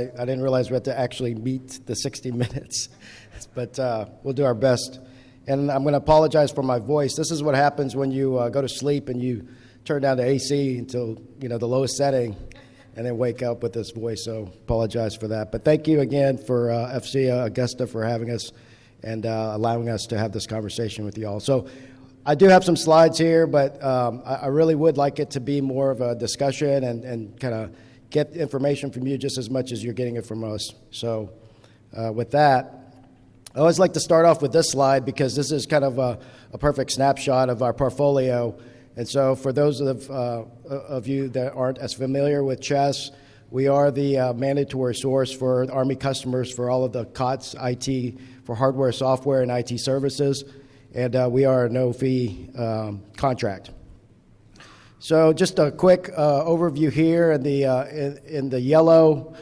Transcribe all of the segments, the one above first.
I didn't realize we had to actually meet the 60 minutes, but we'll do our best. And I'm going to apologize for my voice. This is what happens when you go to sleep and you turn down the AC until the lowest setting, and then wake up with this voice. So apologize for that. But thank you again for AFCEA Augusta for having us and allowing us to have this conversation with you all. So I do have some slides here, but I really would like it to be more of a discussion and kind of get information from you just as much as you're getting it from us. So with that, I always like to start off with this slide because this is kind of a perfect snapshot of our portfolio. And so for those of you that aren't as familiar with CHESS, we are the mandatory source for Army customers for all of the COTS, IT, for hardware, software, and IT services. And we are a no-fee contract. So just a quick overview here in the yellow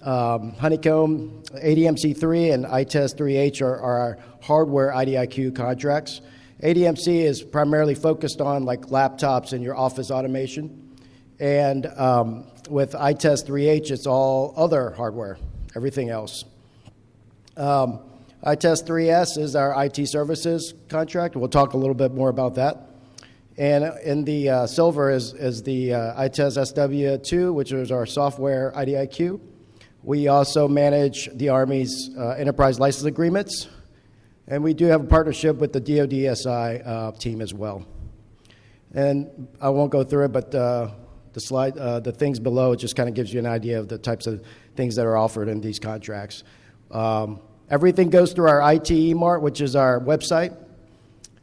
honeycomb, ADMC3 and ITES-3H are our hardware IDIQ contracts. ADMC is primarily focused on like laptops and your office automation. And with ITES-3H, it's all other hardware, everything else. ITES-3S is our IT services contract. We'll talk a little bit more about that. And in the silver is the ITES-SW2, which is our software IDIQ. We also manage the Army's enterprise license agreements. And we do have a partnership with the DoD-SI team as well. And I won't go through it, but the slide, the things below, it just kind of gives you an idea of the types of things that are offered in these contracts. Everything goes through our ITE Mart, which is our website.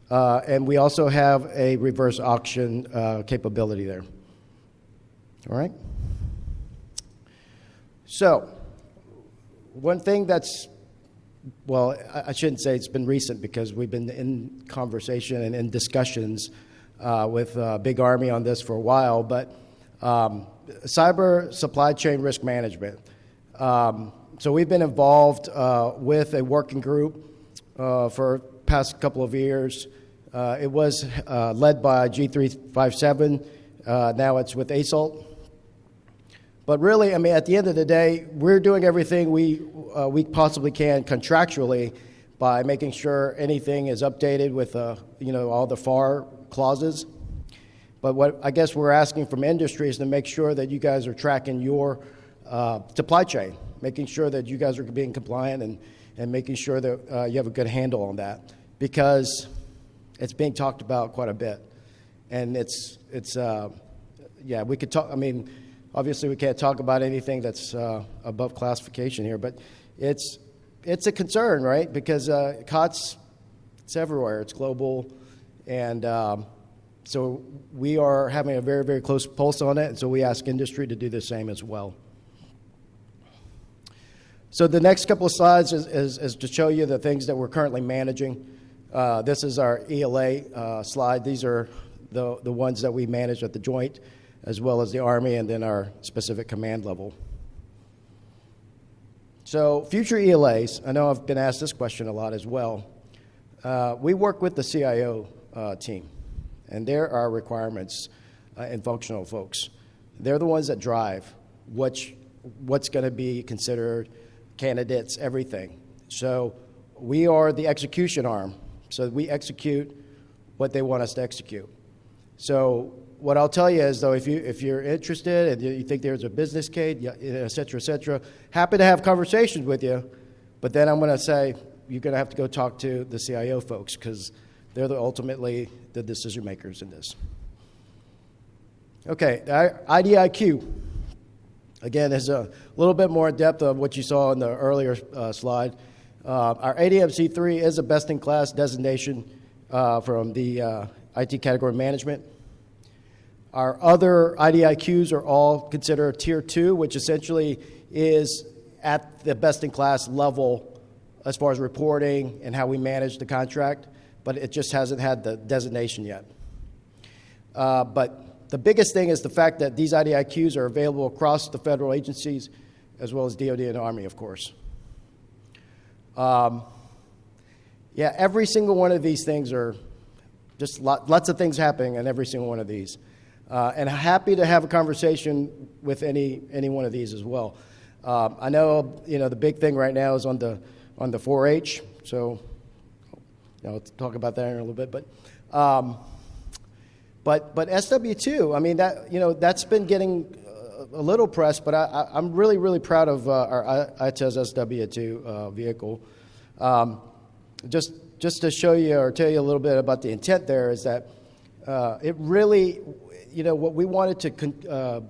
And we also have a reverse auction capability there. All right? So, one thing that's, well, I shouldn't say it's been recent because we've been in conversation and in discussions with Big Army on this for a while, but cyber supply chain risk management. So we've been involved with a working group for the past couple of years. It was led by G357. Now it's with ASALT. But really, I mean, at the end of the day, we're doing everything we possibly can contractually by making sure anything is updated with all the FAR clauses. But what I guess we're asking from industry is to make sure that you guys are tracking your supply chain, making sure that you guys are being compliant and making sure that you have a good handle on that, because it's being talked about quite a bit. And we could talk, I mean, obviously we can't talk about anything that's above classification here, but it's a concern, right? Because COTS, it's everywhere, it's global, and so we are having a very, very close pulse on it, and so we ask industry to do the same as well. So the next couple of slides is to show you the things that we're currently managing. This is our ELA slide. These are the ones that we manage at the joint, as well as the Army, and then our specific command level. So future ELAs, I know I've been asked this question a lot as well. We work with the CIO team, and there are requirements and functional folks. They're the ones that drive what's going to be considered, candidates, everything. So we are the execution arm. So we execute what they want us to execute. So what I'll tell you is, though, if you're interested and you think there's a business case, et cetera, happy to have conversations with you, but then I'm going to say you're going to have to go talk to the CIO folks because they're ultimately the decision makers in this. Okay, IDIQ. Again, there's a little bit more depth of what you saw in the earlier slide. Our ADMC3 is a best-in-class designation from the IT category management. Our other IDIQs are all considered Tier 2, which essentially is at the best-in-class level as far as reporting and how we manage the contract, but it just hasn't had the designation yet. But the biggest thing is the fact that these IDIQs are available across the federal agencies as well as DoD and Army, of course. Every single one of these things are just lots of things happening in every single one of these. And happy to have a conversation with any one of these as well. I know, the big thing right now is on the 4-H, so I'll talk about that in a little bit. But SW2, I mean, that's been getting a little press, but I'm really, really proud of our ITES-SW2 vehicle. Just to show you or tell you a little bit about the intent there is that it really, what we wanted to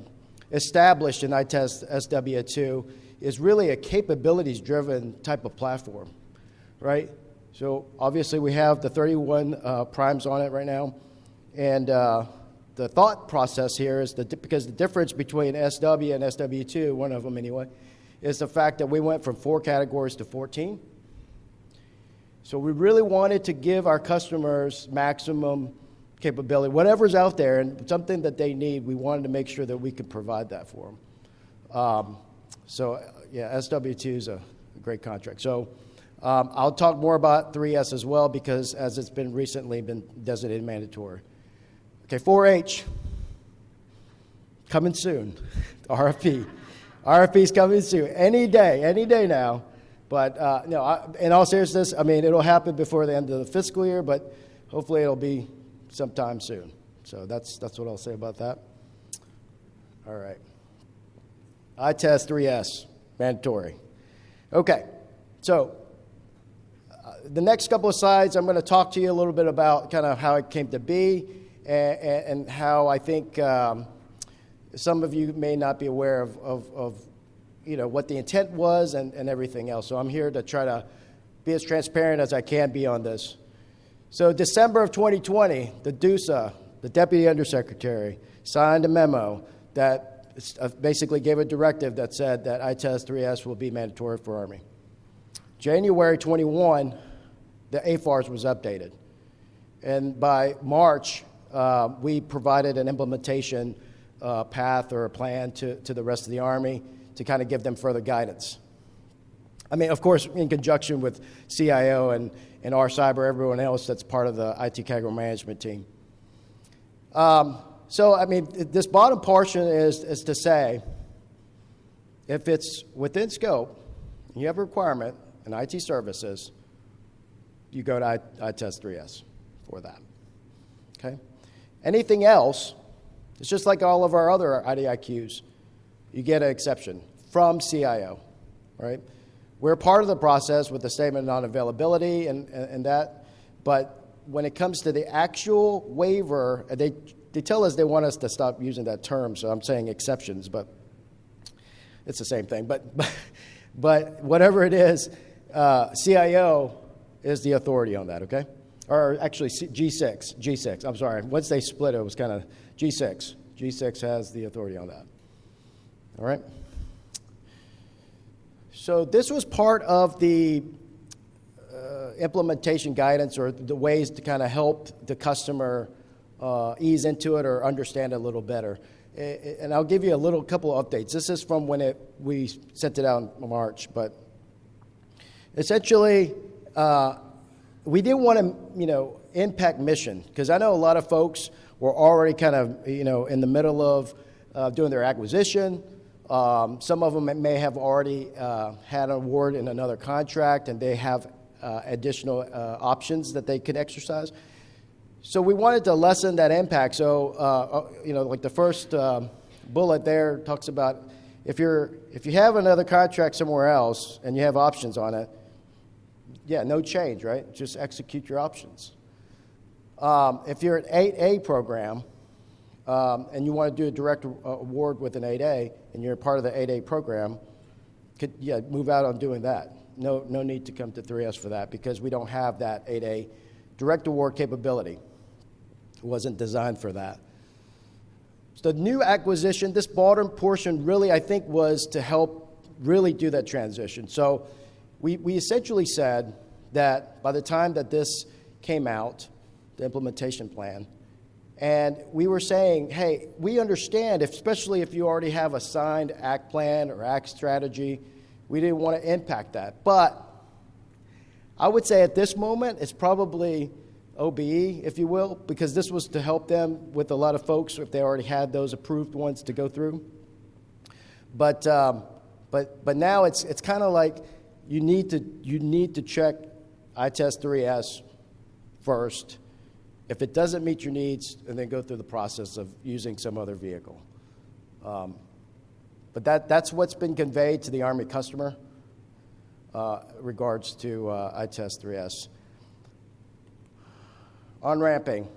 establish in ITES-SW2 is really a capabilities-driven type of platform, right? So obviously we have the 31 primes on it right now, and the thought process here is because the difference between SW and SW2, one of them anyway, is the fact that we went from 4 categories to 14. So we really wanted to give our customers maximum capability, whatever's out there, and something that they need, we wanted to make sure that we could provide that for them. SW2 is a great contract. So I'll talk more about 3S as well because as it's been recently been designated mandatory. Okay, 4-H, coming soon. RFP's coming soon. Any day now. But in all seriousness, I mean, it'll happen before the end of the fiscal year, but hopefully it'll be sometime soon. So that's what I'll say about that. All right. ITES-3S, mandatory. Okay, so the next couple of slides, I'm going to talk to you a little bit about kind of how it came to be and how I think some of you may not be aware of what the intent was and everything else. So I'm here to try to be as transparent as I can be on this. So December of 2020, the DUSA, the Deputy Undersecretary, signed a memo that basically gave a directive that said that ITES-3S will be mandatory for Army. January 21, the AFARS was updated. And by March, we provided an implementation path or a plan to the rest of the Army to kind of give them further guidance. I mean, of course, in conjunction with CIO and our cyber, everyone else that's part of the IT category management team. So, I mean, this bottom portion is to say, if it's within scope, you have a requirement in IT services, you go to ITES-3S for that, okay? Anything else, it's just like all of our other IDIQs, you get an exception from CIO, right? We're part of the process with the statement of non-availability and that, but when it comes to the actual waiver, they tell us they want us to stop using that term, so I'm saying exceptions, but it's the same thing. But whatever it is, CIO is the authority on that, okay? Or actually G6, I'm sorry. Once they split it was kind of G6. G6 has the authority on that. All right? So this was part of the implementation guidance or the ways to kind of help the customer ease into it or understand it a little better. And I'll give you a couple of updates. This is from when we sent it out in March, but essentially we didn't want to, impact mission because I know a lot of folks were already kind of, in the middle of doing their acquisition. Some of them may have already had an award in another contract and they have additional options that they could exercise. So we wanted to lessen that impact. So, like the first bullet there talks about if you have another contract somewhere else and you have options on it, yeah, no change, right? Just execute your options. If you're an 8A program and you want to do a direct award with an 8A and you're part of the 8A program, move out on doing that. No need to come to 3S for that because we don't have that 8A direct award capability. It wasn't designed for that. So the new acquisition, this bottom portion really, I think, was to help really do that transition. So we essentially said that by the time that this came out, the implementation plan, and we were saying, hey, we understand, especially if you already have a signed ACT plan or ACT strategy, we didn't want to impact that. But I would say at this moment, it's probably OBE, if you will, because this was to help them with a lot of folks if they already had those approved ones to go through. But But now it's kind of like you need to check ITES-3S first. If it doesn't meet your needs, and then go through the process of using some other vehicle. But that's what's been conveyed to the Army customer regards to ITES-3S. On-ramping.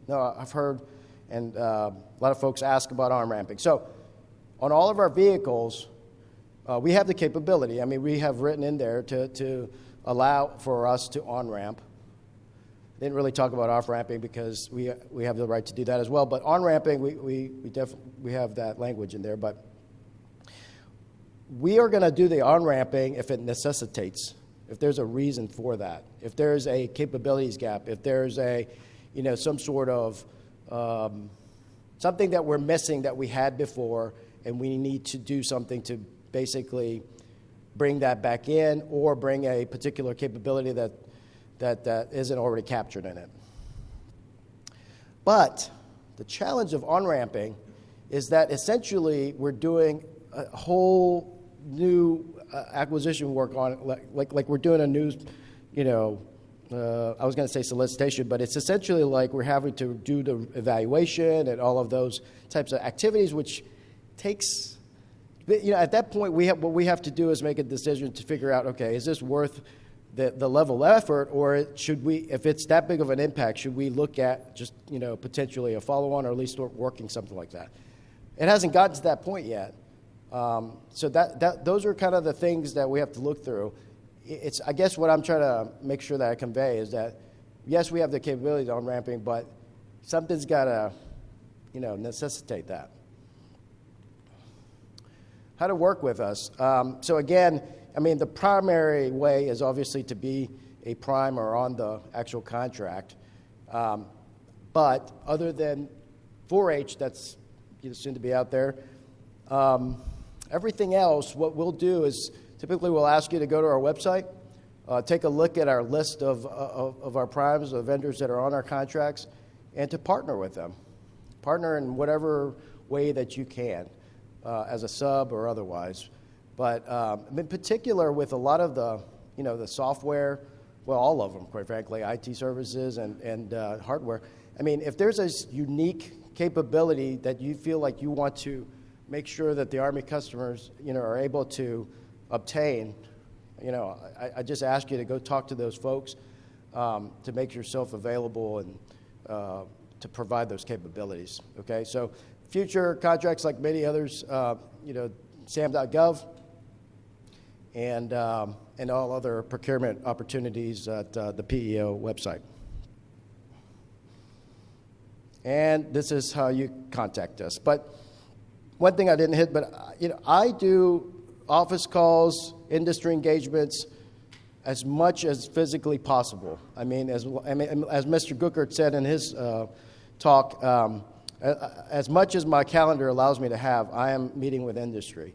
No, I've heard, and a lot of folks ask about on-ramping. So on all of our vehicles, we have the capability. I mean, we have written in there to allow for us to on-ramp. Didn't really talk about off-ramping because we have the right to do that as well. But on-ramping, we have that language in there. But we are going to do the on-ramping if it necessitates, if there's a reason for that, if there's a capabilities gap, if there's a, some sort of something that we're missing that we had before, and we need to do something to basically bring that back in, or bring a particular capability that isn't already captured in it. But the challenge of on-ramping is that essentially we're doing a whole new acquisition work on it, like we're doing a new, I was going to say solicitation, but it's essentially like we're having to do the evaluation and all of those types of activities, which takes, at that point what we have to do is make a decision to figure out, okay, is this worth the level of effort, or should we, if it's that big of an impact, should we look at just, potentially a follow-on, or at least start working something like that? It hasn't gotten to that point yet. So those are kind of the things that we have to look through. I guess what I'm trying to make sure that I convey is that, yes, we have the capabilities on ramping, but something's got to, necessitate that. How to work with us. So again, the primary way is obviously to be a prime or on the actual contract. But other than 4-H, that's soon to be out there, everything else, what we'll do is typically we'll ask you to go to our website, take a look at our list of our primes, of vendors that are on our contracts, and to partner with them. Partner in whatever way that you can, as a sub or otherwise. But in particular, with a lot of the, the software, well, all of them, quite frankly, IT services and hardware. If there's a unique capability that you feel like you want to make sure that the Army customers, are able to obtain, I just ask you to go talk to those folks to make yourself available and to provide those capabilities. Okay, so future contracts, like many others, SAM.gov. And all other procurement opportunities at the PEO website. And this is how you contact us. But one thing I didn't hit, but I do office calls, industry engagements, as much as physically possible. As Mr. Gookert said in his talk, as much as my calendar allows me to have, I am meeting with industry.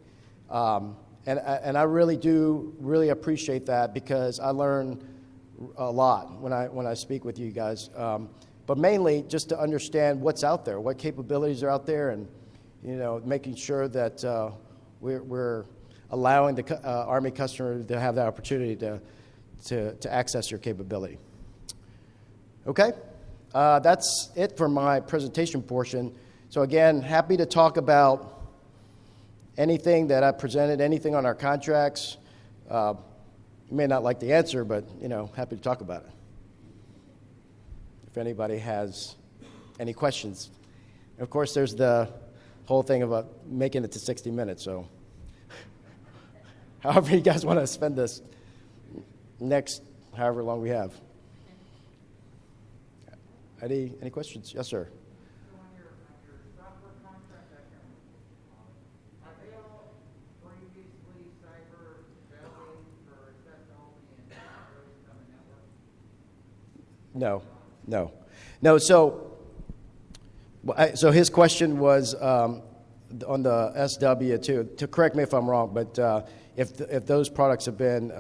And I really do appreciate that, because I learn a lot when I speak with you guys. But mainly just to understand what's out there, what capabilities are out there, and making sure that we're allowing the Army customer to have the opportunity to access your capability. Okay, that's it for my presentation portion. So again, happy to talk about anything that I presented, anything on our contracts. You may not like the answer, but, happy to talk about it. If anybody has any questions. And of course, there's the whole thing about making it to 60 minutes, so however you guys want to spend this next however long we have. Any questions? Yes, sir. No. So his question was on the SW2. To correct me if I'm wrong, but if those products have been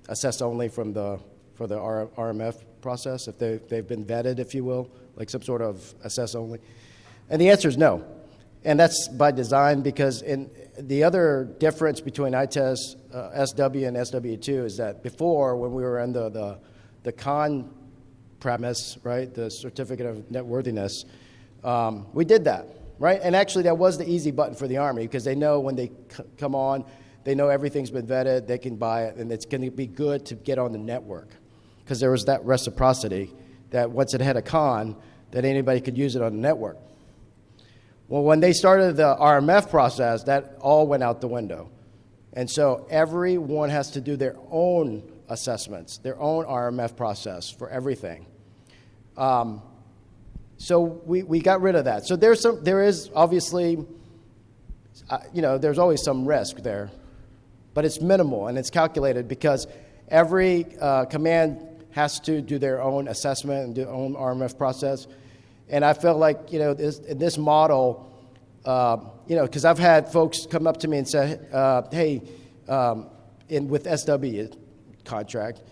assessed only for the RMF process, if they've been vetted, if you will, like some sort of assess only, and the answer is no. And that's by design, because the other difference between ITES-SW and SW2 is that before, when we were in the con premise, right, the certificate of networthiness, we did that, right? And actually, that was the easy button for the Army, because they know when they come on, they know everything's been vetted, they can buy it, and it's going to be good to get on the network, because there was that reciprocity that once it had a con, that anybody could use it on the network. Well, when they started the RMF process, that all went out the window. And so everyone has to do their own assessments, their own RMF process for everything. So we got rid of that. So there is obviously, there's always some risk there, but it's minimal and it's calculated, because every command has to do their own assessment and do their own RMF process. And I felt like, in this model, because I've had folks come up to me and say, hey, with SW contract,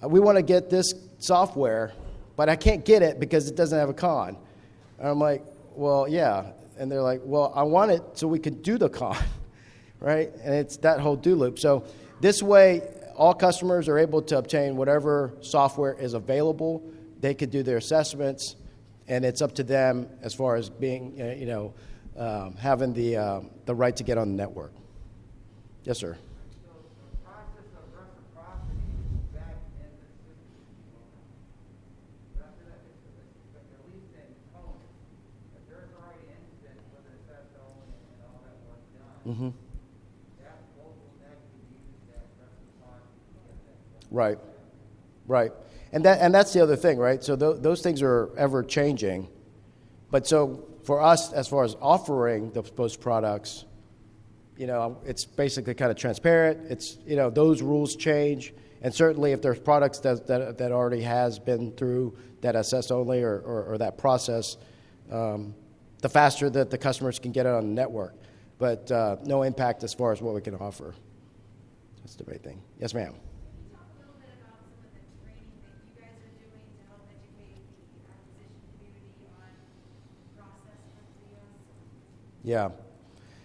we want to get this software, but I can't get it because it doesn't have a con. And I'm like, well, yeah. And they're like, well, I want it so we can do the con, right? And it's that whole do loop. So this way, all customers are able to obtain whatever software is available. They could do their assessments, and it's up to them as far as being, having the right to get on the network. Yes, sir. So the process of reciprocity is back in the system. But after that, at least in components, if there's already an instance, whether it's SSO and all that was done, that local net could use that reciprocity to get that. Right. And that's the other thing, right? So those things are ever changing. But so for us, as far as offering those products, it's basically kind of transparent. It's, those rules change. And certainly if there's products that already has been through that assess only or that process, the faster that the customers can get it on the network. But no impact as far as what we can offer. That's the main thing. Yes, ma'am. Yeah.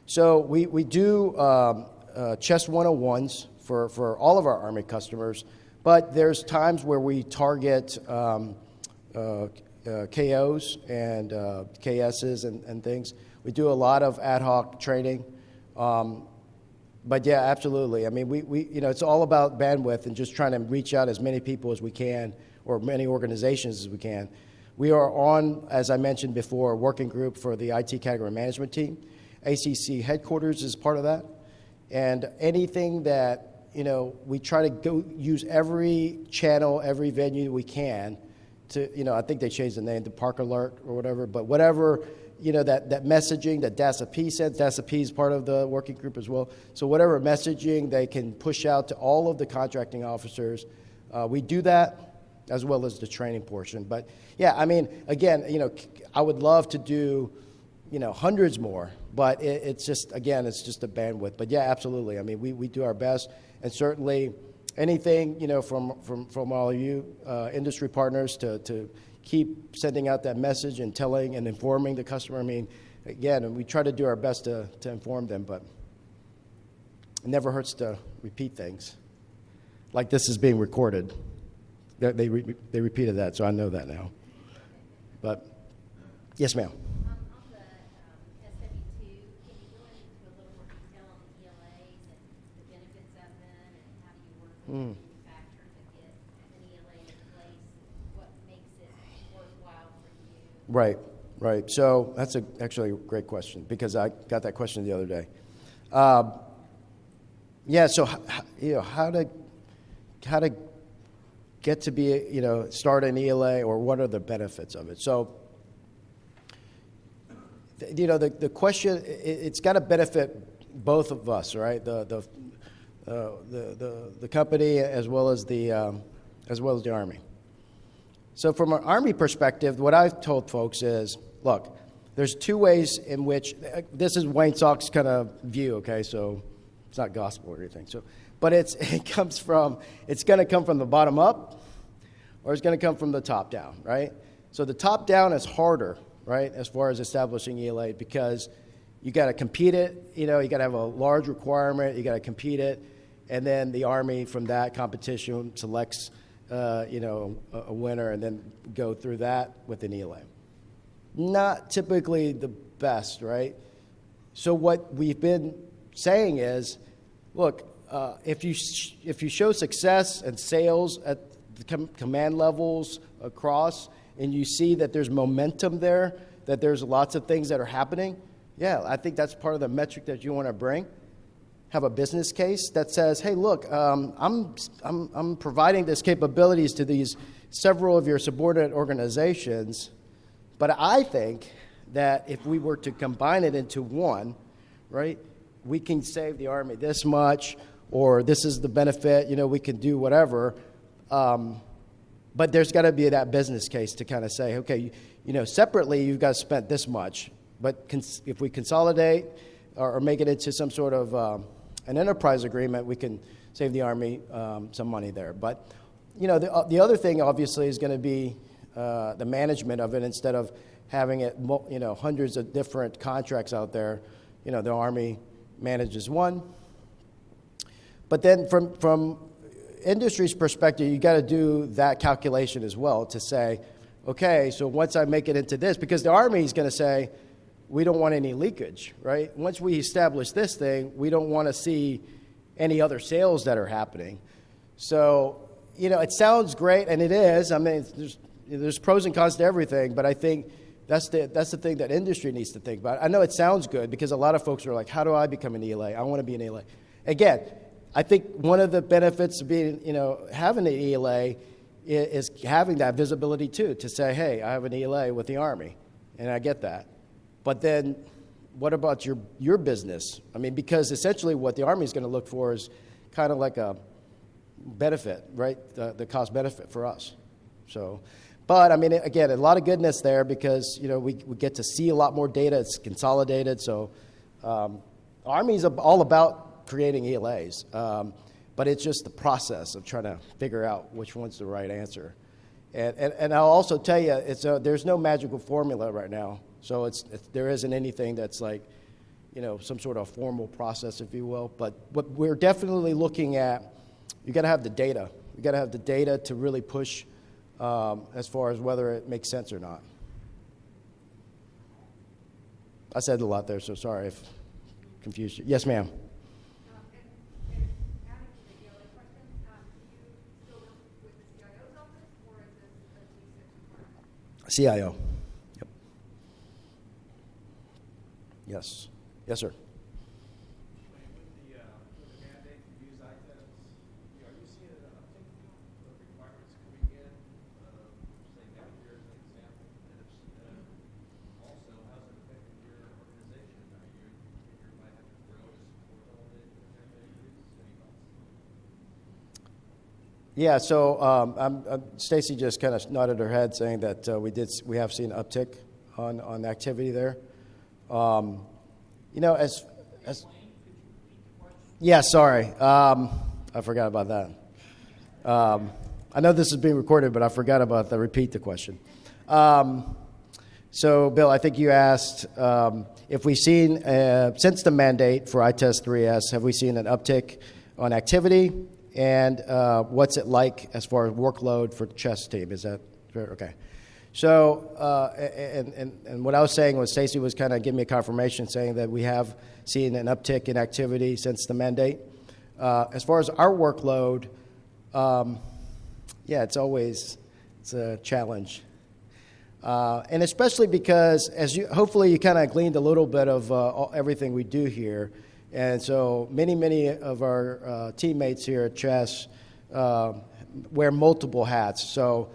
So we do Chest 101s for all of our Army customers, but there's times where we target KOs and KSs and things. We do a lot of ad hoc training. But yeah, absolutely. I mean, we it's all about bandwidth and just trying to reach out as many people as we can, or many organizations as we can. We are on, as I mentioned before, a working group for the IT category management team. ACC headquarters is part of that. And anything that, we try to go use every channel, every venue we can to, I think they changed the name to Park Alert or whatever, but whatever, that messaging that DASAP sends, DASAP is part of the working group as well. So whatever messaging they can push out to all of the contracting officers, we do that, as well as the training portion. But yeah, I mean, again, I would love to do, hundreds more, but it's just a bandwidth. But yeah, absolutely. I mean, we do our best, and certainly anything, from all of you industry partners to keep sending out that message and telling and informing the customer. I mean, again, we try to do our best to inform them, but it never hurts to repeat things. Like this is being recorded. They repeated that, so I know that now. But, yes, ma'am. On the SW2, can you go into a little more detail on the ELAs and the benefits of them, and how do you work with the manufacturer to get an ELA in place? What makes it worthwhile for you? Right. So that's actually a great question, because I got that question the other day. So how to get to be, start an ELA, or what are the benefits of it? So, the question, it's got to benefit both of us, right? The company as well as the Army. So from an Army perspective, what I've told folks is, look, there's two ways in which, this is Wayne Sock's kind of view, okay? So it's not gospel or anything. So, but it's going to come from the bottom up, or it's going to come from the top down, right? So the top down is harder, right, as far as establishing ELA, because You got to compete it, you got to have a large requirement, you got to compete it, and then the Army from that competition selects, a winner and then go through that with an ELA. Not typically the best, right? So what we've been saying is, look, if you show success and sales at the command levels across, and you see that there's momentum there, that there's lots of things that are happening, yeah, I think that's part of the metric that you want to bring. Have a business case that says, hey, look, I'm providing this capabilities to these several of your subordinate organizations, but I think that if we were to combine it into one, right, we can save the Army this much, or this is the benefit, we can do whatever. But there's got to be that business case to kind of say, okay, separately you've got to spend this much, but if we consolidate or make it into some sort of an enterprise agreement, we can save the Army some money there. But the other thing obviously is going to be the management of it. Instead of having it, hundreds of different contracts out there, the Army manages one. But then from industry's perspective, you got to do that calculation as well to say, okay, so once I make it into this, because the Army is going to say, we don't want any leakage, right? Once we establish this thing, we don't want to see any other sales that are happening. So, it sounds great, and it is. I mean, there's pros and cons to everything, but I think that's the thing that industry needs to think about. I know it sounds good because a lot of folks are like, how do I become an ELA? I want to be an ELA. Again, I think one of the benefits of being, having an ELA is having that visibility too, to say, hey, I have an ELA with the Army, and I get that. But then what about your business? I mean, because essentially what the Army is going to look for is kind of like a benefit, right? The cost benefit for us. So, but I mean, again, a lot of goodness there because, we get to see a lot more data. It's consolidated. So Army is all about creating ELAs. But it's just the process of trying to figure out which one's the right answer. And I'll also tell you, there's no magical formula right now. So there isn't anything that's like, some sort of formal process, if you will. But what we're definitely looking at, you got to have the data. You got to have the data to really push as far as whether it makes sense or not. I said a lot there, so sorry if confused you. Yes, ma'am. CIO. Yep. Yes. Yes, sir. With the mandate to use ITES, are you seeing an uptick of requirements coming in, say next year as an example? And also, how's it affecting your organization? You might have to grow to support all the activities? Any thoughts? Yeah, so Stacy just kind of nodded her head saying that we have seen an uptick on activity there. Yeah, sorry. I forgot about that. I know this is being recorded, but I forgot about repeat the question. So, Bill, I think you asked if we've seen, since the mandate for ITES-3S, have we seen an uptick on activity? And what's it like as far as workload for the chess team? Is that fair? Okay. So, and what I was saying was Stacy was kind of giving me a confirmation saying that we have seen an uptick in activity since the mandate. As far as our workload, yeah, it's a challenge. And especially because hopefully you kind of gleaned a little bit of everything we do here. And so many of our teammates here at Chess wear multiple hats. So,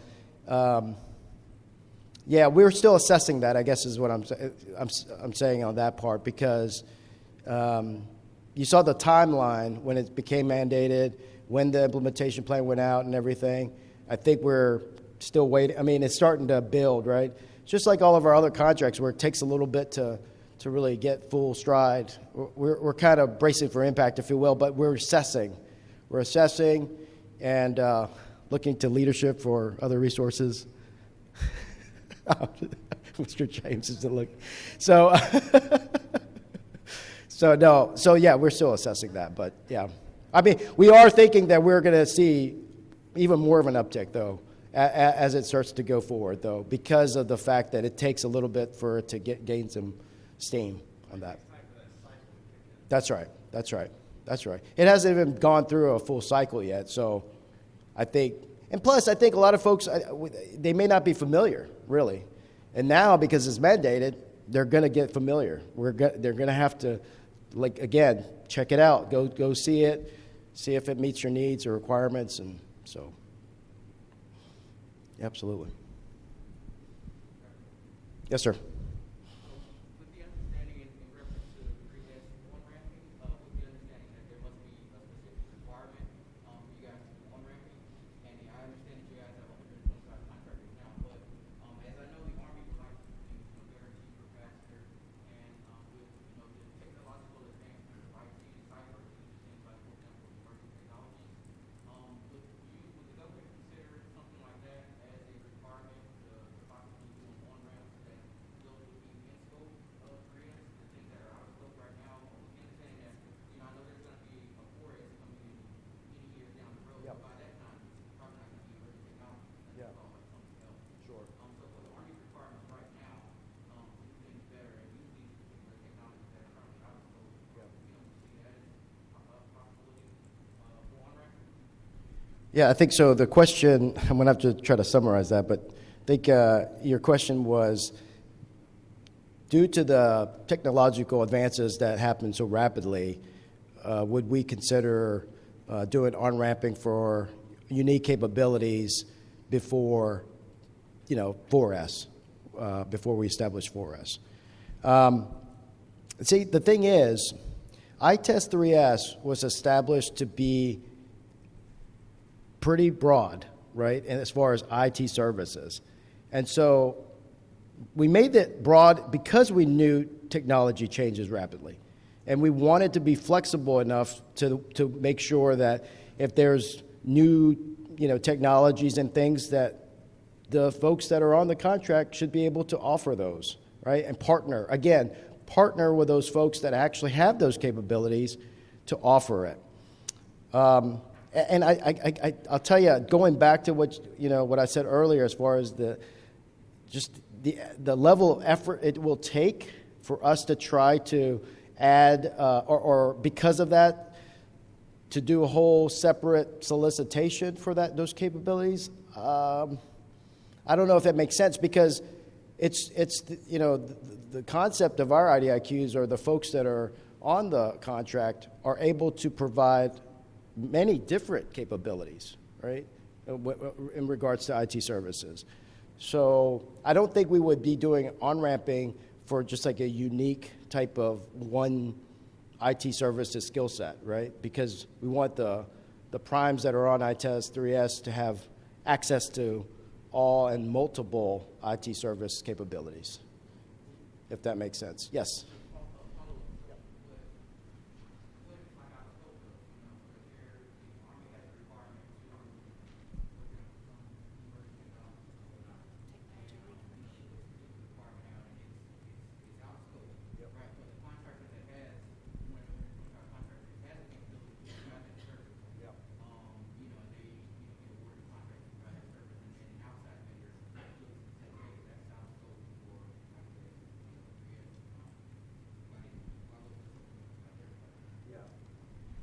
yeah, we're still assessing that, I guess is what I'm saying on that part, because you saw the timeline when it became mandated, when the implementation plan went out and everything. I think we're still waiting. I mean, it's starting to build, right? It's just like all of our other contracts where it takes a little bit to really get full stride. We're kind of bracing for impact, if you will, but we're assessing. We're assessing and looking to leadership for other resources. Mr. James is to look. So, So no, so yeah, we're still assessing that, but yeah. I mean, we are thinking that we're going to see even more of an uptick, though, as it starts to go forward, though, because of the fact that it takes a little bit for it to gain some steam on that. That's right. That's right. That's right. It hasn't even gone through a full cycle yet, so I think, and plus, I think a lot of folks, they may not be familiar, really. And now, because it's mandated, they're going to get familiar. They're going to have to, like, again, check it out. Go see it, see if it meets your needs or requirements, and so, absolutely. Yes, sir. With the understanding in reference to the 3S on-ramping, with the understanding that there must be a specific requirement for you guys to do on-ramping, and I understand that you guys have 125 contractors now, but as I know, the Army would like to do things better, cheaper, faster, and with the technological advancements of IT, cyber, things like, for example, emerging technologies, would the government consider something like that as a requirement to possibly do an on-ramp that those would be in scope of 3S, the things that are out of scope right now? Understanding that, I know there's going to be a 4S coming in many years down the road, Yep. but by that time, it's probably not going to be emerging technology. That's Yeah. all like something else. Sure. So for the Army requirements right now, to do things better and use these particular technologies that are currently out of scope, Yeah. See that as a possibility for on-ramping? Yeah, I think so. The question, I'm going to have to try to summarize that, but I think your question was, due to the technological advances that happen so rapidly, would we consider doing on-ramping for unique capabilities before, 4S, before we establish 4S? See, the thing is, ITES-3S was established to be pretty broad, right, and as far as IT services. And so we made it broad because we knew technology changes rapidly. And we wanted to be flexible enough to make sure that if there's new, technologies and things, that the folks that are on the contract should be able to offer those, right? And partner with those folks that actually have those capabilities to offer it. And I'll tell you, going back to what I said earlier, as far as the level of effort it will take for us to try to add, or because of that, to do a whole separate solicitation for those capabilities. I don't know if that makes sense, because it's the concept of our IDIQs, or the folks that are on the contract, are able to provide many different capabilities, right, in regards to IT services. So I don't think we would be doing on-ramping for just like a unique type of one IT services skill set, right? Because we want the primes that are on ITES-3S to have access to all and multiple IT service capabilities, if that makes sense. Yes?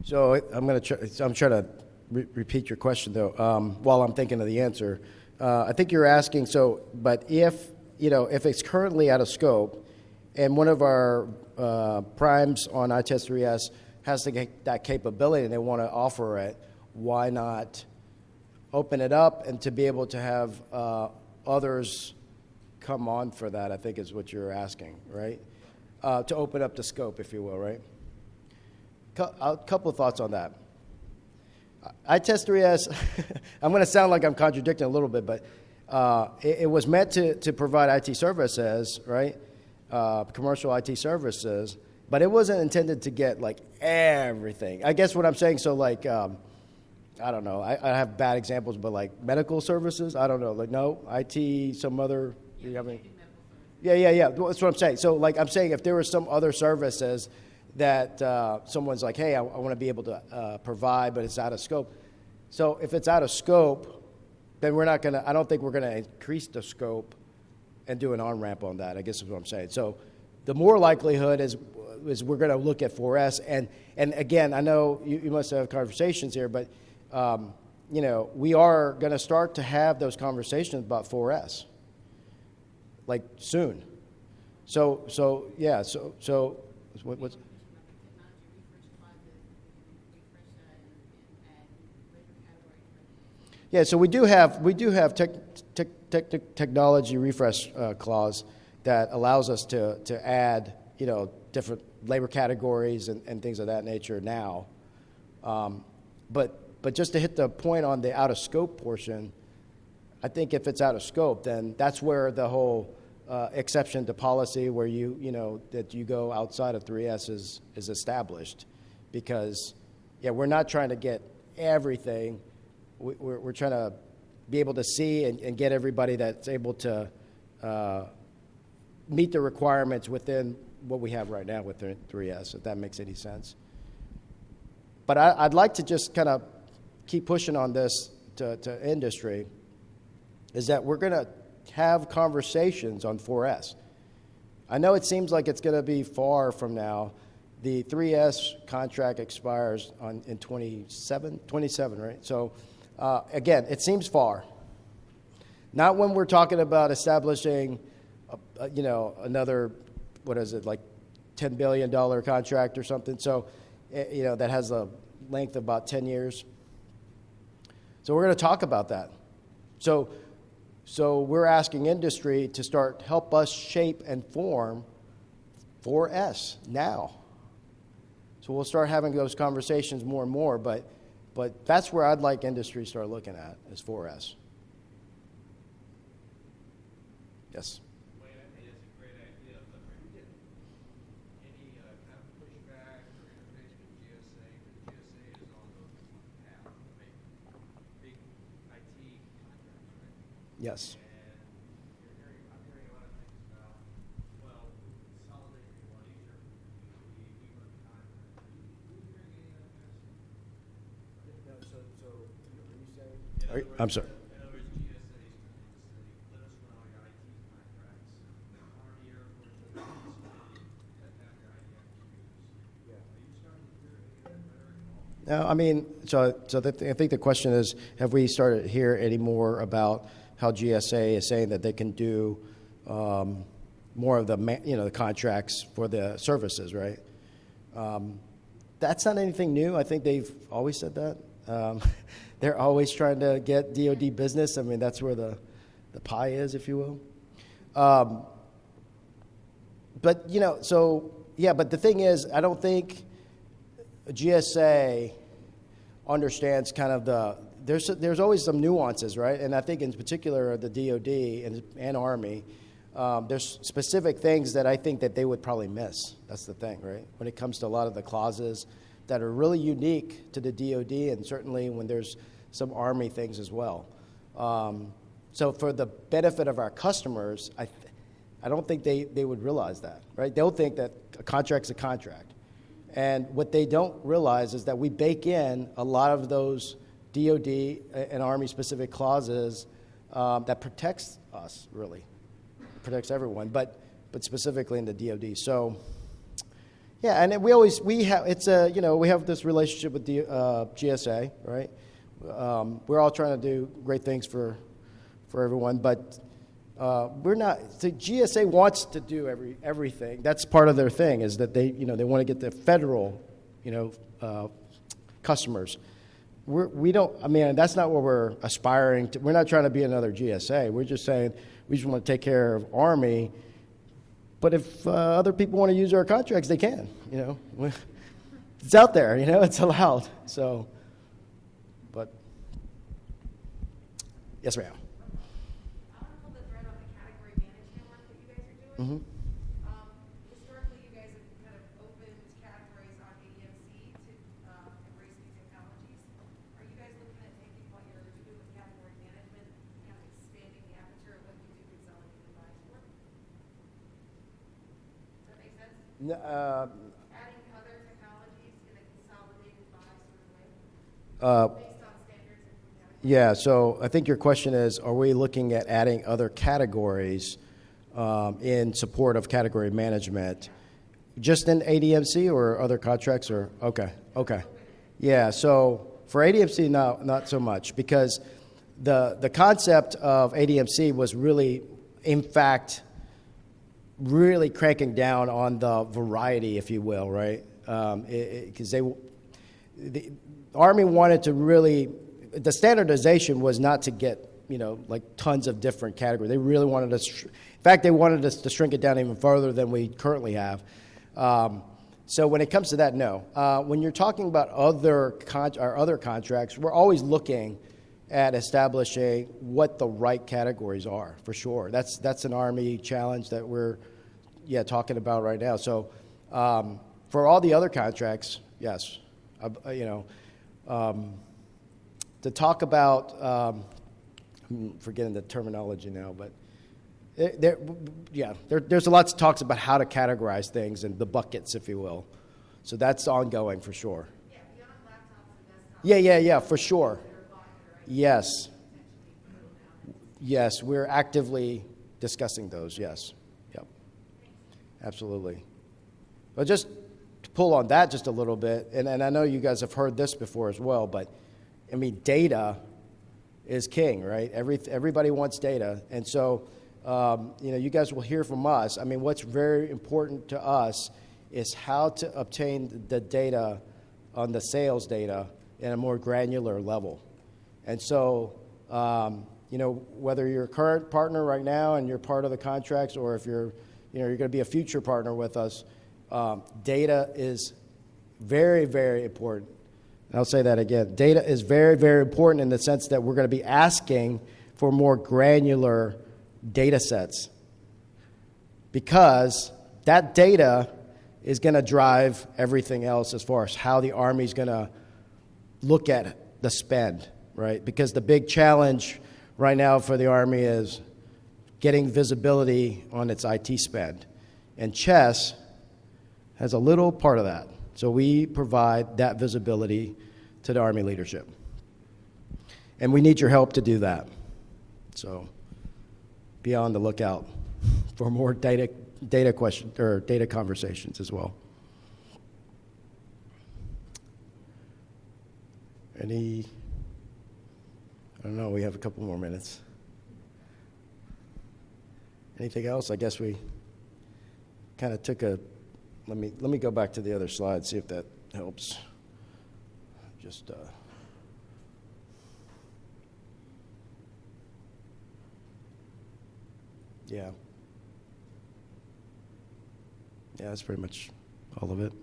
So I'm trying to repeat your question, though, while I'm thinking of the answer. I think you're asking, but if it's currently out of scope, and one of our primes on ITES-3S has that capability and they want to offer it, why not open it up and to be able to have others come on for that, I think is what you're asking, right? To open up the scope, if you will, right? A couple of thoughts on that. ITES-3S, I'm going to sound like I'm contradicting a little bit, but it was meant to provide IT services, right? Commercial IT services, but it wasn't intended to get like everything. I guess what I'm saying, so like, I don't know, I have bad examples, but like medical services, I don't know, like no, IT, some other, do you have any? Yeah, that's what I'm saying. So like I'm saying, if there were some other services that someone's like, hey, I want to be able to provide, but it's out of scope. So if it's out of scope, then I don't think we're going to increase the scope and do an on-ramp on that, I guess is what I'm saying. So the more likelihood is we're going to look at 4S. And again, I know you must have conversations here, but, we are going to start to have those conversations about 4S, like soon. So what's... Yeah, so we do have technology refresh clause that allows us to add different labor categories and things of that nature now, but just to hit the point on the out of scope portion, I think if it's out of scope, then that's where the whole exception to policy where that you go outside of 3S is established, because we're not trying to get everything. We're trying to be able to see and get everybody that's able to meet the requirements within what we have right now with 3S, if that makes any sense. But I'd like to just kind of keep pushing on this to industry, is that we're going to have conversations on 4S. I know it seems like it's going to be far from now. The 3S contract expires in 27, right? So, again, it seems far. Not when we're talking about establishing, another, what is it, like $10 billion contract or something. So, that has a length of about 10 years. So we're going to talk about that. So we're asking industry to help us shape and form 4S now. So we'll start having those conversations more and more, but that's where I'd like industry to start looking at, is 4S. Yes? Wayne, I think it's a great idea, but are you getting any kind of pushback or interface with GSA? Because GSA is on the path to make big IT contracts, right? Yes. I'm hearing a lot of things about, consolidating a lot easier. We run time. Are you hearing any of this? No, so are you saying? I'm sorry. In other words, GSA is coming to say, let us run all your IT contracts. Army, Air Force, let have your IDIQs. Yeah. Are you starting to hear any of that rhetoric at all? No, I mean, I think the question is, have we started to hear any more about how GSA is saying that they can do more of the contracts for the services, right? That's not anything new. I think they've always said that. They're always trying to get DoD business. I mean, that's where the pie is, if you will. But the thing is, I don't think GSA understands kind of there's always some nuances, right? And I think in particular the DoD and Army, there's specific things that I think that they would probably miss. That's the thing, right? When it comes to a lot of the clauses that are really unique to the DoD, and certainly when there's some Army things as well. So for the benefit of our customers, I don't think they would realize that, right? They'll think that a contract's a contract. And what they don't realize is that we bake in a lot of those DoD and Army-specific clauses that protects us, really. It protects everyone, but specifically in the DoD. So, yeah, and we have this relationship with the GSA, right? We're all trying to do great things for everyone, but we're not. The GSA wants to do everything. That's part of their thing, is that they want to get the federal, customers. We don't. I mean, that's not what we're aspiring to. We're not trying to be another GSA. We're just saying we just want to take care of Army. But if other people want to use our contracts, they can. It's out there. It's allowed. So, but yes, ma'am. I want to pull the thread on the category management work that you guys are doing. Mm-hmm. Historically, you guys have kind of opened categories on AFCEA to embrace new technologies. Are you guys looking at taking what you're doing with category management and kind of expanding the aperture of what you do consolidated buys for? Does that make sense? No, Adding other on standards and from Yeah, so I think your question is, are we looking at adding other categories in support of category management, just in ADMC or other contracts? Or okay. Yeah, so for ADMC, not so much, because the concept of ADMC was really, in fact, really cranking down on the variety, if you will, right? Because the Army wanted to really, the standardization was not to get, like tons of different categories. They really wanted us, in fact, they wanted us to shrink it down even further than we currently have. So when it comes to that, no. When you're talking about other contracts, we're always looking at establishing what the right categories are, for sure. That's an Army challenge that we're talking about right now. So for all the other contracts, yes. To talk about, I'm forgetting the terminology now, but there's a lot of talks about how to categorize things and the buckets, if you will. So that's ongoing for sure. Yeah, beyond laptops and desktops. Yeah, for sure. That are bought that are Yes. potentially put down. Yes, we're actively discussing those, yes. Yep. Absolutely. But just to pull on that just a little bit, and I know you guys have heard this before as well, but I mean, data is king, right? Everybody wants data. And so, you guys will hear from us. I mean, what's very important to us is how to obtain the data on the sales data in a more granular level. And so, whether you're a current partner right now and you're part of the contracts, or if you're going to be a future partner with us, data is very, very important. And I'll say that again. Data is very, very important in the sense that we're going to be asking for more granular data sets, because that data is going to drive everything else as far as how the Army is going to look at the spend, right? Because the big challenge right now for the Army is getting visibility on its IT spend. And CHESS has a little part of that. So we provide that visibility to the Army leadership. And we need your help to do that. So be on the lookout for more data questions or data conversations as well. I don't know, we have a couple more minutes. Anything else? I guess we kind of took let me go back to the other slide, see if that helps. Just yeah, that's pretty much all of it.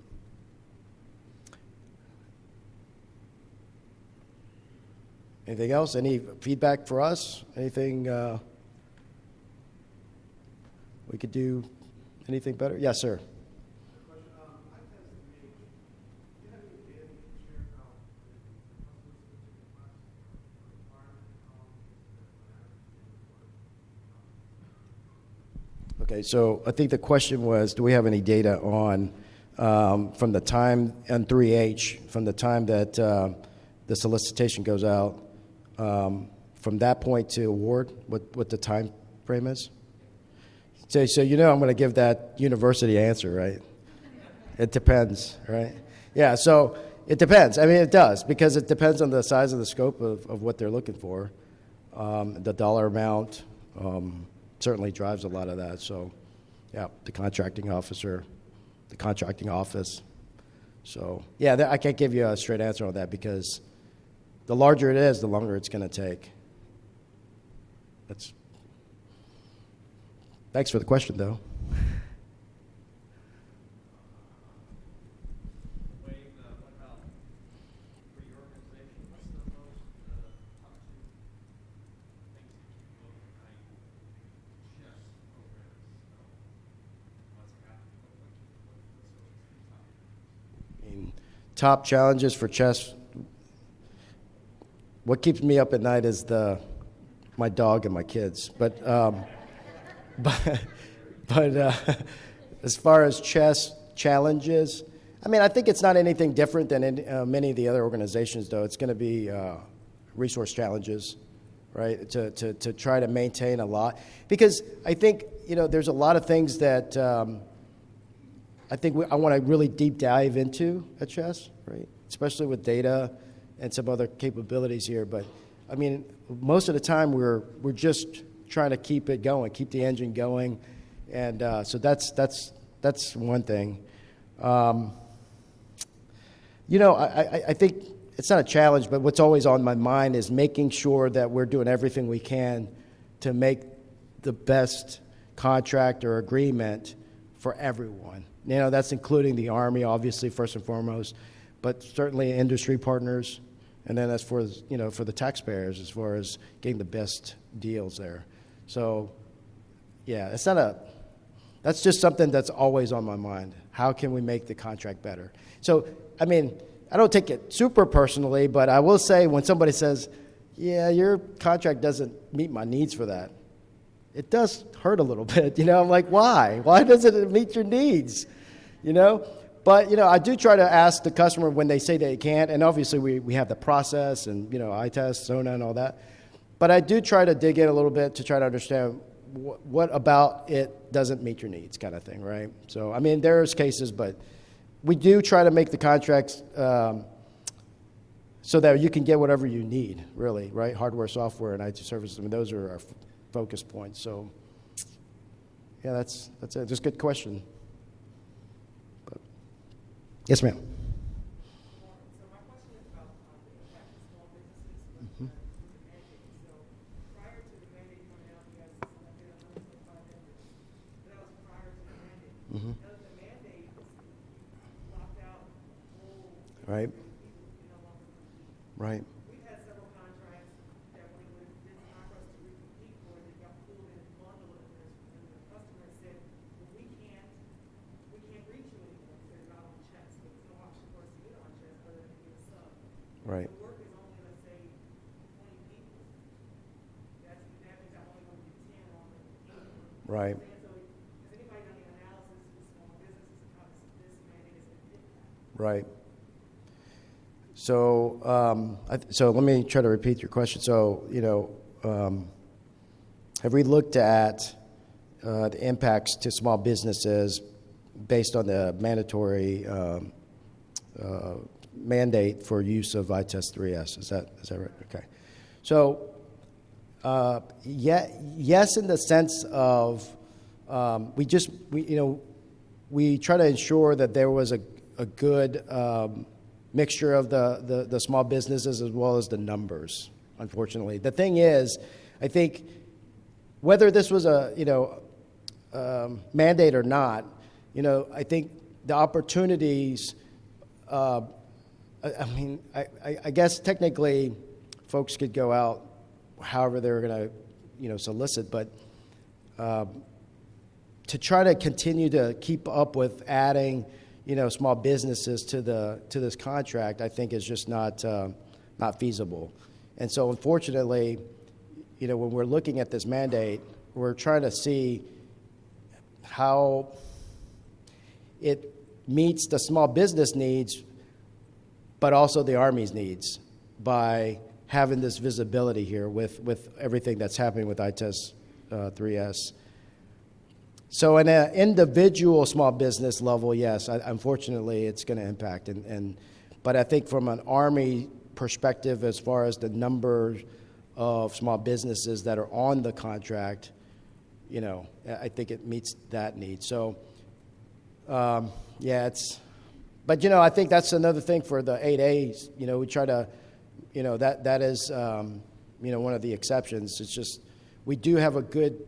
Anything else? Any feedback for us? Anything we could do? Anything better? Yes, sir. Okay, so I think the question was, do we have any data on, from the time, N3H, from the time that the solicitation goes out, from that point to award, what the time frame is? So I'm going to give that university answer, right? It depends, right? Yeah, so it depends. I mean, it does, because it depends on the size of the scope of what they're looking for. The dollar amount certainly drives a lot of that. So, yeah, the contracting officer, the contracting office. So, yeah, I can't give you a straight answer on that, because the larger it is, the longer it's going to take. Thanks for the question, though. Top challenges for CHESS. What keeps me up at night is my dog and my kids. But as far as CHESS challenges, I mean, I think it's not anything different than in many of the other organizations, though. It's going to be resource challenges, right, to try to maintain a lot. Because I think, there's a lot of things that I think I want to really deep dive into at Chess, right, especially with data and some other capabilities here. But, I mean, most of the time we're just trying to keep it going, keep the engine going. And so that's one thing. I think it's not a challenge, but what's always on my mind is making sure that we're doing everything we can to make the best contract or agreement for everyone. That's including the Army, obviously, first and foremost, but certainly industry partners, and then as for the taxpayers, as far as getting the best deals there. So, yeah, that's just something that's always on my mind. How can we make the contract better? So, I mean, I don't take it super personally, but I will say when somebody says, yeah, your contract doesn't meet my needs for that, it does hurt a little bit. I'm like, why? Why doesn't it meet your needs? But, I do try to ask the customer when they say they can't, and obviously we have the process and, ITES, SONA and all that. But I do try to dig in a little bit to try to understand what about it doesn't meet your needs kind of thing, right? So, I mean, there's cases, but we do try to make the contracts so that you can get whatever you need, really, right? Hardware, software, and IT services. I mean, those are our focus points. So, yeah, that's it. Just a good question. But, yes, ma'am. So my question is about the impact of small businesses with the mandate. So prior to the mandate coming out, you guys selected 125 vendors. That was prior to the mandate. Mm-hmm. Now that the mandate locked out whole Right. people who no longer compete. Right. We've had several contracts that when it was time for us to recompete for, they got pulled in and bundled, and the customer said, well, we can't reach you anymore because they're not on checks. So there's no option for us to get on checks other than to get a sub. Right. The work is only, let's say, 20 people. That means I only want to get 10 on the team. Right. So has anybody done the analysis for small businesses and how this mandate is going to impact? Right. So, so let me try to repeat your question. So, have we looked at the impacts to small businesses based on the mandatory mandate for use of ITES-3S? Is that right? Okay. So, yes, in the sense of we try to ensure that there was a good mixture of the small businesses as well as the numbers, unfortunately. The thing is, I think whether this was a mandate or not, I think the opportunities, I guess technically folks could go out however they're going to, solicit, but to try to continue to keep up with adding small businesses to this contract, I think is just not feasible. And so, unfortunately, when we're looking at this mandate, we're trying to see how it meets the small business needs, but also the Army's needs by having this visibility here with everything that's happening with ITES-3S. So in an individual small business level, yes, unfortunately, it's going to impact. But I think from an Army perspective, as far as the number of small businesses that are on the contract, I think it meets that need. So, but I think that's another thing for the 8As. We try to, that is, one of the exceptions. It's just we do have a good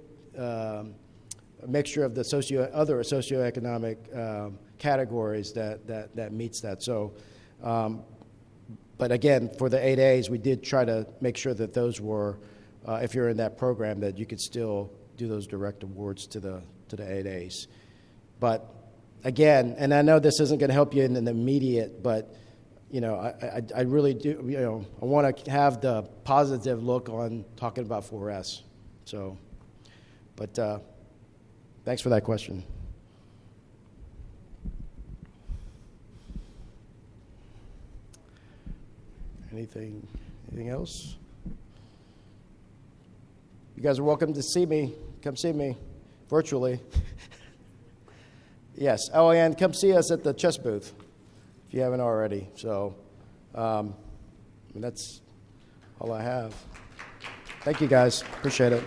a mixture of the other socioeconomic categories that meets that. So, but again, for the 8As, we did try to make sure that those were, if you're in that program, that you could still do those direct awards to the 8As. But again, and I know this isn't going to help you in the immediate, but I really do. I want to have the positive look on talking about 4S. So, but. Thanks for that question. Anything else? You guys are welcome to see me. Come see me virtually. Yes. Oh, and come see us at the chess booth if you haven't already. So that's all I have. Thank you, guys. Appreciate it.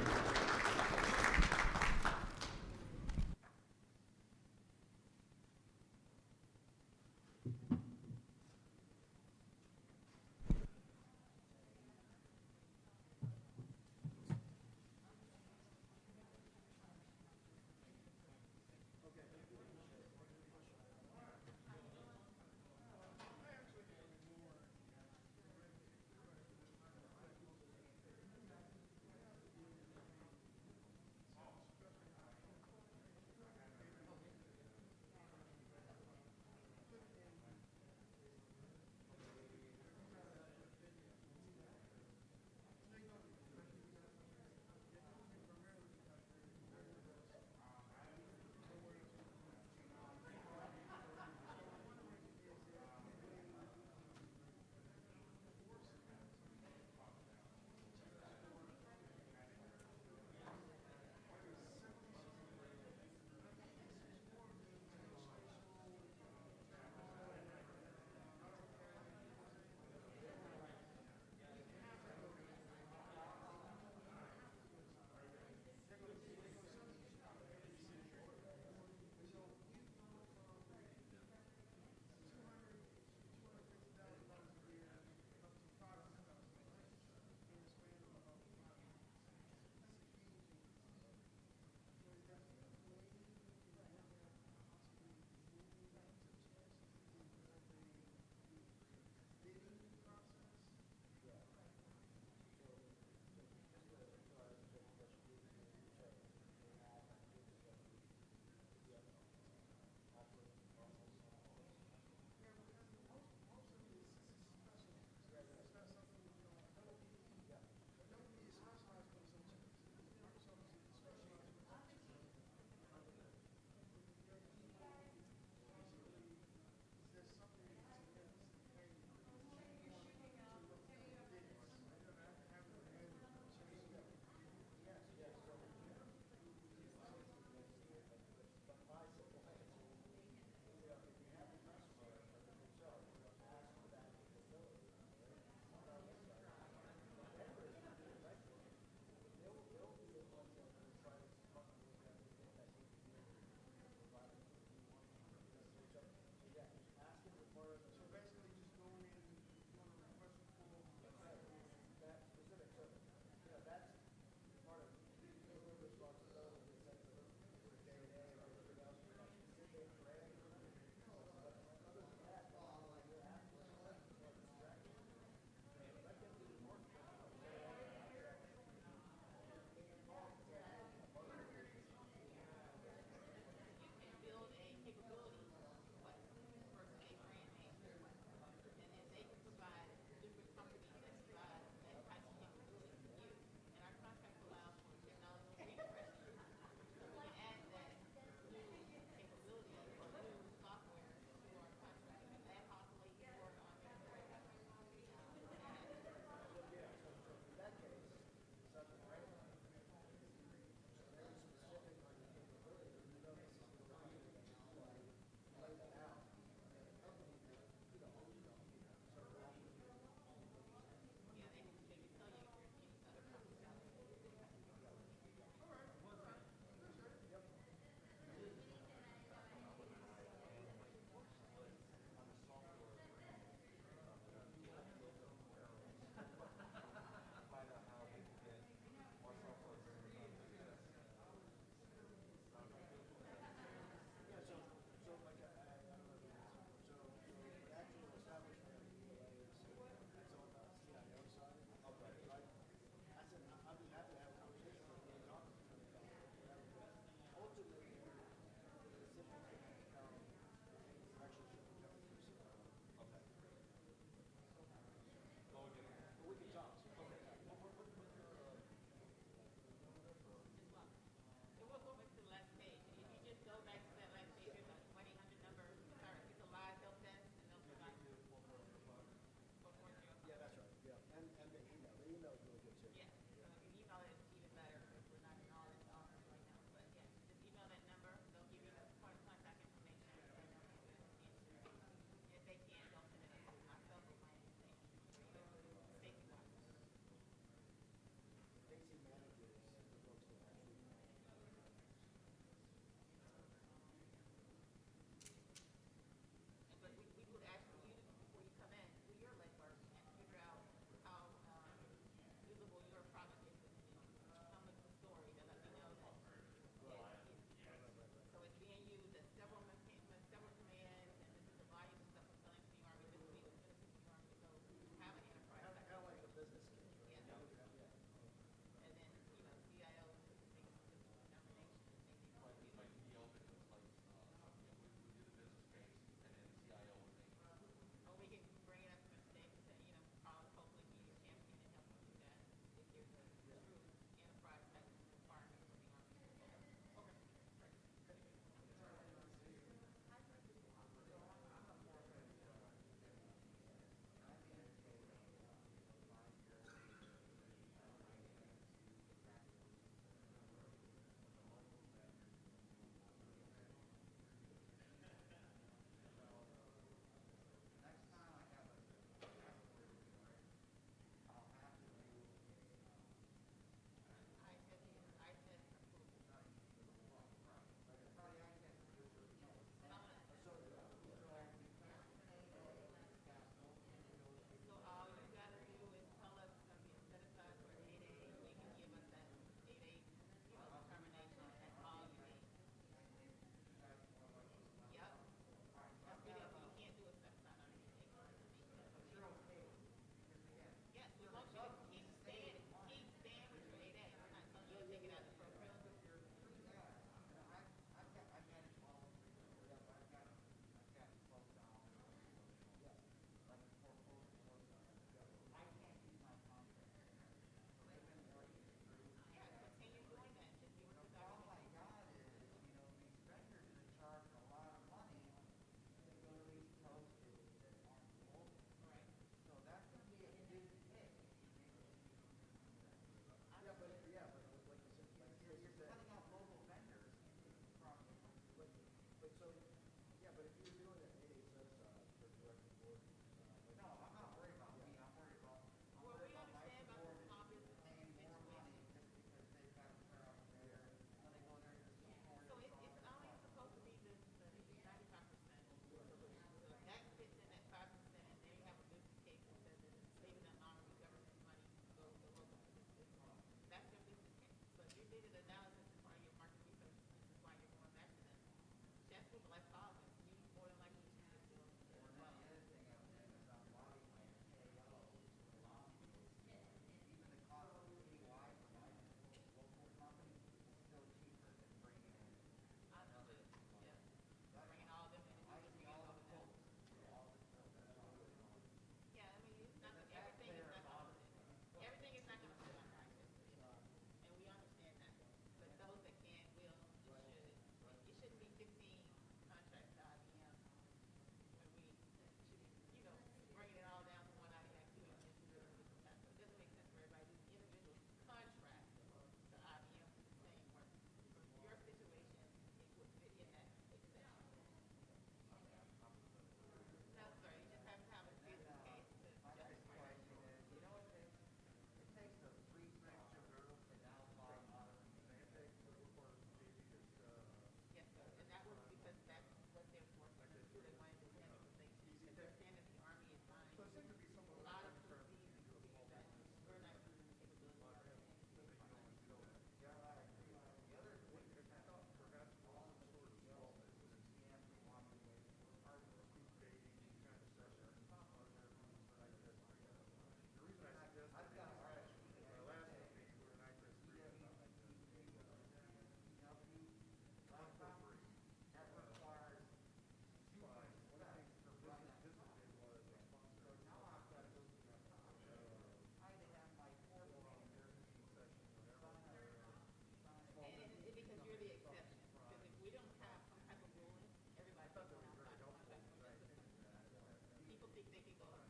think they could go